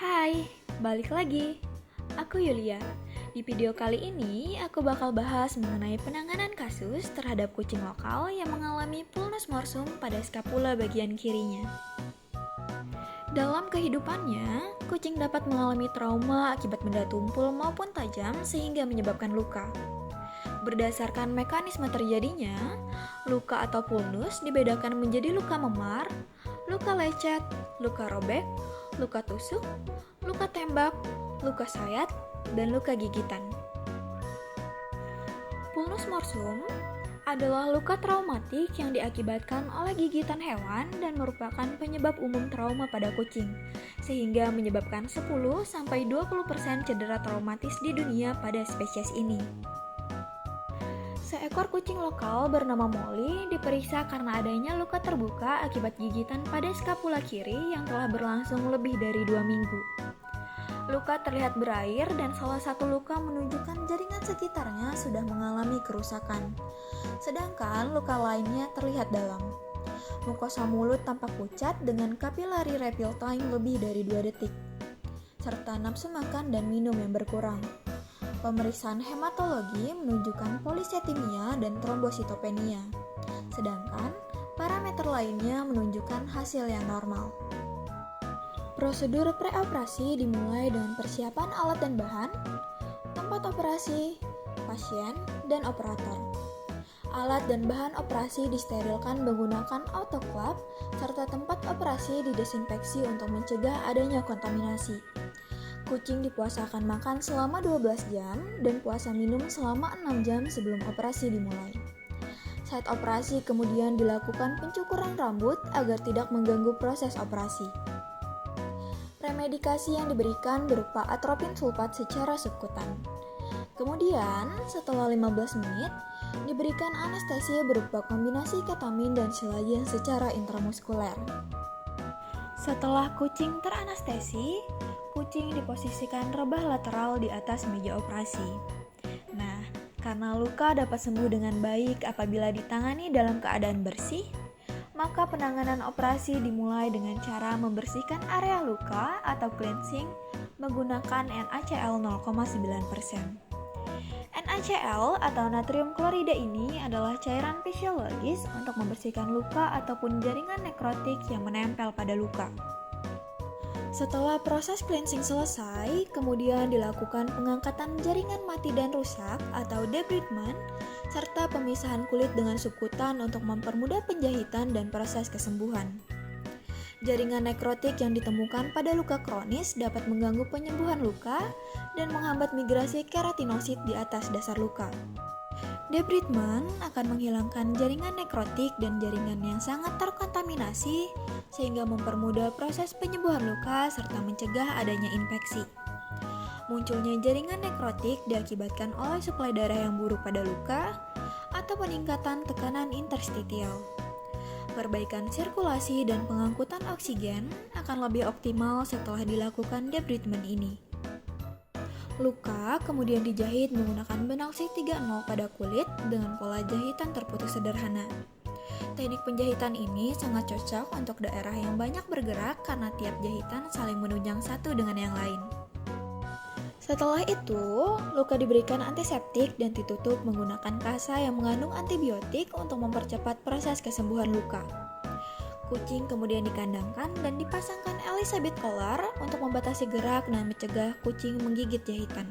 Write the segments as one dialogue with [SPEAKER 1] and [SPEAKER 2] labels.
[SPEAKER 1] Hai, balik lagi. Aku Yulia. Di video kali ini, aku bakal bahas mengenai penanganan kasus terhadap kucing lokal yang mengalami pulnus morsum pada skapula bagian kirinya. Dalam kehidupannya, kucing dapat mengalami trauma akibat benda tumpul maupun tajam sehingga menyebabkan luka. Berdasarkan mekanisme terjadinya, luka atau pulnus dibedakan menjadi luka memar, luka lecet, luka robek, luka tusuk, luka tembak, luka sayat, dan luka gigitan. Pulnus morsum adalah luka traumatik yang diakibatkan oleh gigitan hewan dan merupakan penyebab umum trauma pada kucing, sehingga menyebabkan 10-20% cedera traumatis di dunia pada spesies ini. Seekor kucing lokal bernama Molly diperiksa karena adanya luka terbuka akibat gigitan pada skapula kiri yang telah berlangsung lebih dari 2 minggu. Luka terlihat berair dan salah satu luka menunjukkan jaringan sekitarnya sudah mengalami kerusakan. Sedangkan luka lainnya terlihat dalam. Mukosa mulut tampak pucat dengan kapilari refill time lebih dari 2 detik, serta nafsu makan dan minum yang berkurang. Pemeriksaan hematologi menunjukkan polisetimia dan trombositopenia, sedangkan parameter lainnya menunjukkan hasil yang normal. Prosedur preoperasi dimulai dengan persiapan alat dan bahan, tempat operasi, pasien, dan operator. Alat dan bahan operasi disterilkan menggunakan autoclave, serta tempat operasi didesinfeksi untuk mencegah adanya kontaminasi. Kucing dipuasakan makan selama 12 jam dan puasa minum selama 6 jam sebelum operasi dimulai. Saat operasi kemudian dilakukan pencukuran rambut agar tidak mengganggu proses operasi. Premedikasi yang diberikan berupa atropin sulfat secara subkutan. Kemudian, setelah 15 menit, diberikan anestesi berupa kombinasi ketamin dan silagen secara intramuskuler. Setelah kucing teranestesi, kucing diposisikan rebah lateral di atas meja operasi. Nah, karena luka dapat sembuh dengan baik apabila ditangani dalam keadaan bersih, maka penanganan operasi dimulai dengan cara membersihkan area luka atau cleansing menggunakan NaCl 0,9%. NaCl atau natrium klorida ini adalah cairan fisiologis untuk membersihkan luka ataupun jaringan nekrotik yang menempel pada luka. Setelah proses cleansing selesai, kemudian dilakukan pengangkatan jaringan mati dan rusak atau debridement, serta pemisahan kulit dengan subkutan untuk mempermudah penjahitan dan proses kesembuhan. Jaringan nekrotik yang ditemukan pada luka kronis dapat mengganggu penyembuhan luka dan menghambat migrasi keratinosit di atas dasar luka. Debridement akan menghilangkan jaringan nekrotik dan jaringan yang sangat terkontaminasi sehingga mempermudah proses penyembuhan luka serta mencegah adanya infeksi. Munculnya jaringan nekrotik diakibatkan oleh suplai darah yang buruk pada luka atau peningkatan tekanan interstitial. Perbaikan sirkulasi dan pengangkutan oksigen akan lebih optimal setelah dilakukan debridement ini. Luka kemudian dijahit menggunakan benang C30 pada kulit dengan pola jahitan terputus sederhana. Teknik penjahitan ini sangat cocok untuk daerah yang banyak bergerak karena tiap jahitan saling menunjang satu dengan yang lain. Setelah itu, luka diberikan antiseptik dan ditutup menggunakan kasa yang mengandung antibiotik untuk mempercepat proses kesembuhan luka. Kucing kemudian dikandangkan dan dipasangkan Elizabeth collar untuk membatasi gerak dan mencegah kucing menggigit jahitan.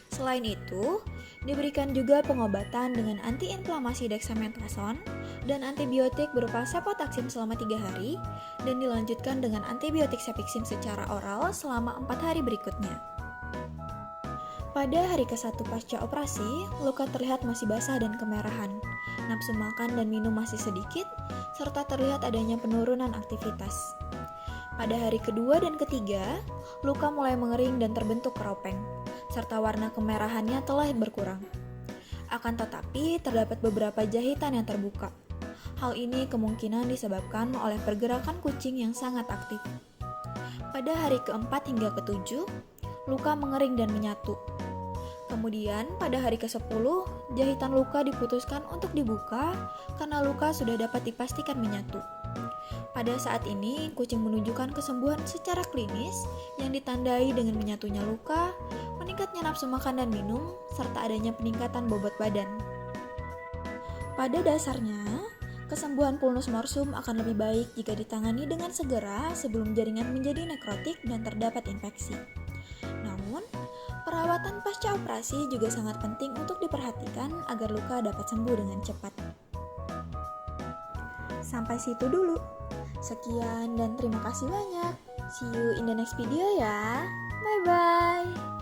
[SPEAKER 1] Selain itu, diberikan juga pengobatan dengan antiinflamasi dexamethasone dan antibiotik berupa cefotaxime selama 3 hari dan dilanjutkan dengan antibiotik cefixime secara oral selama 4 hari berikutnya. Pada hari ke-1 pasca operasi, luka terlihat masih basah dan kemerahan, nafsu makan dan minum masih sedikit, serta terlihat adanya penurunan aktivitas. Pada hari kedua dan ketiga, luka mulai mengering dan terbentuk keropeng, serta warna kemerahannya telah berkurang. Akan tetapi, terdapat beberapa jahitan yang terbuka. Hal ini kemungkinan disebabkan oleh pergerakan kucing yang sangat aktif. Pada hari ke-4 hingga ke-7, luka mengering dan menyatu. Kemudian pada hari ke-10, jahitan luka diputuskan untuk dibuka karena luka sudah dapat dipastikan menyatu. Pada saat ini, kucing menunjukkan kesembuhan secara klinis yang ditandai dengan menyatunya luka, meningkatnya nafsu makan dan minum, serta adanya peningkatan bobot badan. Pada dasarnya, kesembuhan pulnus morsum akan lebih baik jika ditangani dengan segera sebelum jaringan menjadi nekrotik dan terdapat infeksi. Namun, perawatan pasca operasi juga sangat penting untuk diperhatikan agar luka dapat sembuh dengan cepat. Sampai situ dulu. Sekian dan terima kasih banyak. See you in the next video ya. Bye-bye.